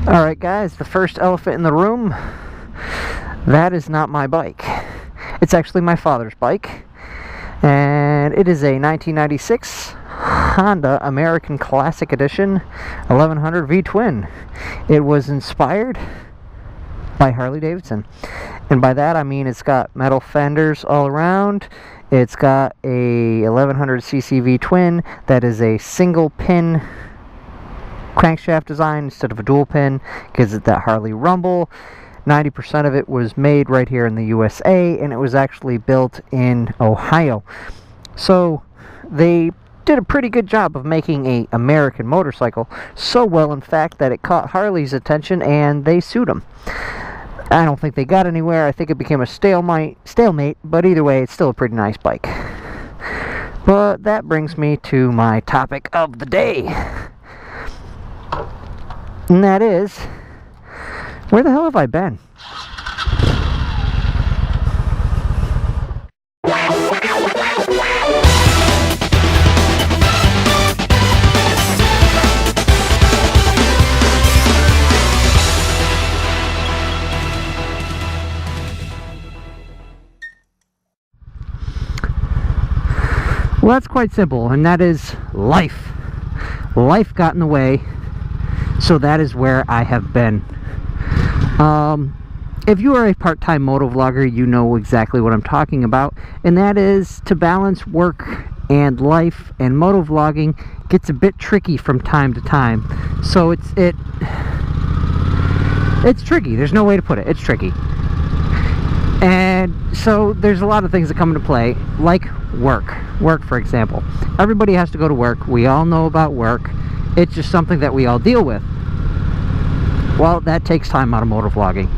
Alright guys, the first elephant in the room, that is not my bike. It's actually my father's bike, and it is a 1996 Honda American Classic Edition 1100 V-Twin. It was inspired by Harley Davidson, and by that I mean it's got metal fenders all around. It's got a 1100cc V-Twin that is a single pin crankshaft design instead of a dual pin. Gives it that Harley rumble. 90% of it was made right here in the USA, and it was actually built in Ohio. So they did a pretty good job of making an American motorcycle, so well in fact that it caught Harley's attention and they sued them. I don't think they got anywhere. I think it became a stalemate, but either way it's still a pretty nice bike. But that brings me to my topic of the day, and that is, where the hell have I been? Well, that's quite simple, and that is life. Life got in the way, so that is where I have been. If you are a part-time motovlogger, you know exactly what I'm talking about, and that is to balance work and life, and motovlogging gets a bit tricky from time to time. So it's tricky. There's no way to put it. It's tricky. And so there's a lot of things that come into play, like work. Work, for example. Everybody has to go to work. We all know about work. It's just something that we all deal with. Well, that takes time out of motovlogging.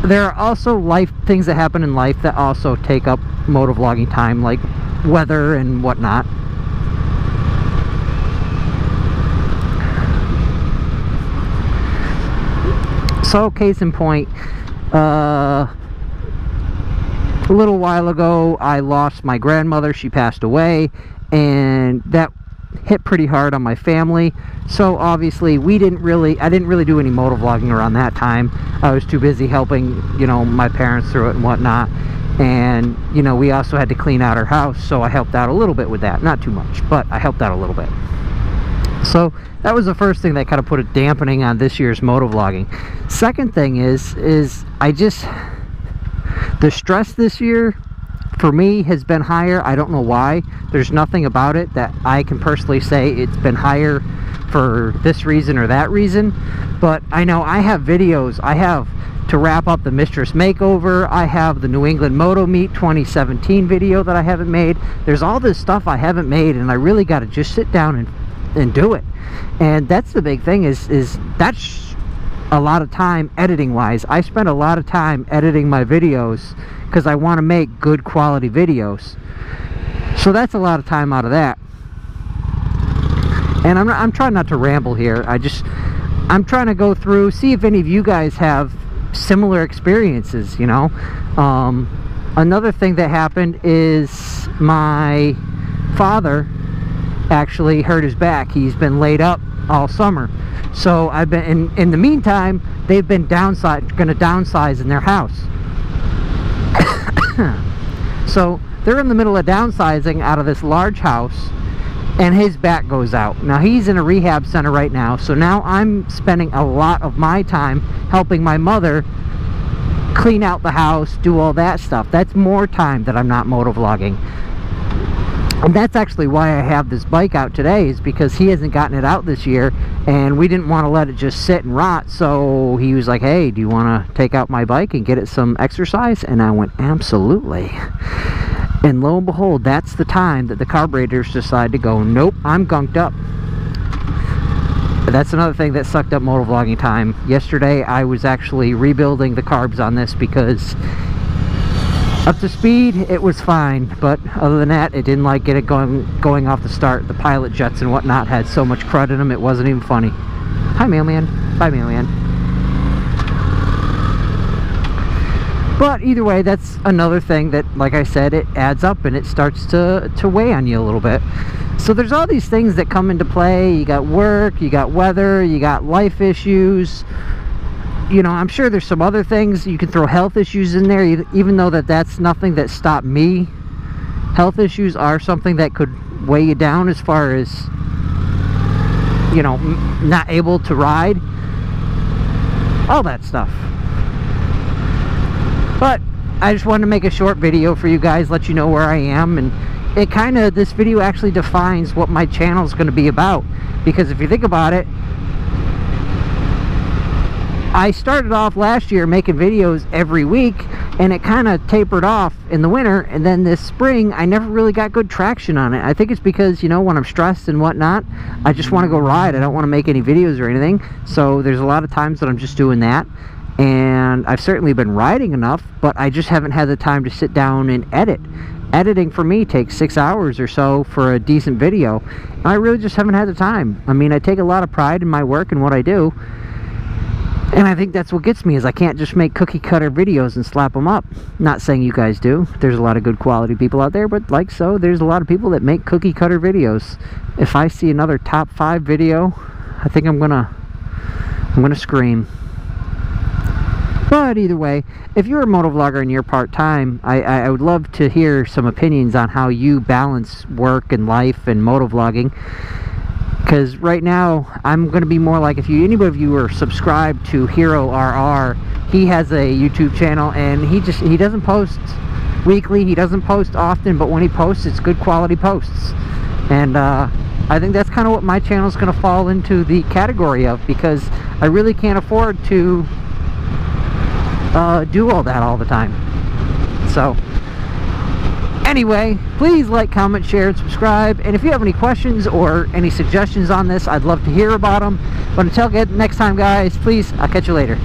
There are also things that happen in life that also take up motovlogging time, like weather and whatnot. So, case in point, a little while ago I lost my grandmother. She passed away, and that hit pretty hard on my family. So obviously I didn't really do any motovlogging around that time. I was too busy helping, my parents through it and whatnot. And we also had to clean out our house, so I helped out a little bit with that. Not too much, but I helped out a little bit. So that was the first thing that kind of put a dampening on this year's motovlogging. Second thing is the stress this year for me has been higher. I don't know why. There's nothing about it that I can personally say it's been higher for this reason or that reason. But I know I have videos. I have to wrap up the Mistress Makeover. I have the New England Moto Meet 2017 video that I haven't made. There's all this stuff I haven't made, and I really got to just sit down and do it. And that's the big thing is that's a lot of time editing wise. I spend a lot of time editing my videos because I want to make good quality videos. So that's a lot of time out of that. And I'm trying not to ramble here. I'm trying to go through, see if any of you guys have similar experiences, Another thing that happened is my father actually hurt his back. He's been laid up all summer. So I've been in the meantime, they've been going to downsize in their house. So they're in the middle of downsizing out of this large house, and his back goes out. Now he's in a rehab center right now, so now I'm spending a lot of my time helping my mother clean out the house, do all that stuff. That's more time that I'm not motovlogging. And that's actually why I have this bike out today, is because he hasn't gotten it out this year, and we didn't want to let it just sit and rot. So he was like, hey, do you want to take out my bike and get it some exercise? And I went, absolutely. And lo and behold, that's the time that the carburetors decide to go, nope, I'm gunked up. That's another thing that sucked up motovlogging time. Yesterday I was actually rebuilding the carbs on this because up to speed it was fine, but other than that it didn't like get it going off the start. The pilot jets and whatnot had so much crud in them it wasn't even funny. Hi mailman. Bye mailman. But either way, that's another thing that, like I said, it adds up and it starts to weigh on you a little bit. So there's all these things that come into play. You got work, you got weather, you got life issues. you know, I'm sure there's some other things. You can throw health issues in there, even though that's nothing that stopped me. Health issues are something that could weigh you down as far as, you know, not able to ride. All that stuff. But I just wanted to make a short video for you guys, let you know where I am, and it kind of, this video actually defines what my channel is going to be about, because if you think about it, I started off last year making videos every week, and it kind of tapered off in the winter, and then this spring I never really got good traction on it. I think it's because, you know, when I'm stressed and whatnot, I just want to go ride. I don't want to make any videos or anything, so there's a lot of times that I'm just doing that. And I've certainly been riding enough, but I just haven't had the time to sit down and edit. Editing for me takes 6 hours or so for a decent video. I really just haven't had the time. I mean, I take a lot of pride in my work and what I do, and I think that's what gets me, is I can't just make cookie cutter videos and slap them up. Not saying you guys do. There's a lot of good quality people out there, but like so, there's a lot of people that make cookie cutter videos. If I see another top 5 video, I think I'm gonna scream. But either way, if you're a motovlogger and you're part-time, I would love to hear some opinions on how you balance work and life and motovlogging. Because right now, I'm going to be more like, if anybody of you are subscribed to Hero RR, he has a YouTube channel, and he doesn't post weekly, he doesn't post often, but when he posts, it's good quality posts. And I think that's kind of what my channel is going to fall into the category of, because I really can't afford to do all that all the time. So anyway, please like, comment, share, and subscribe. And if you have any questions or any suggestions on this, I'd love to hear about them. But until next time, guys, please, I'll catch you later.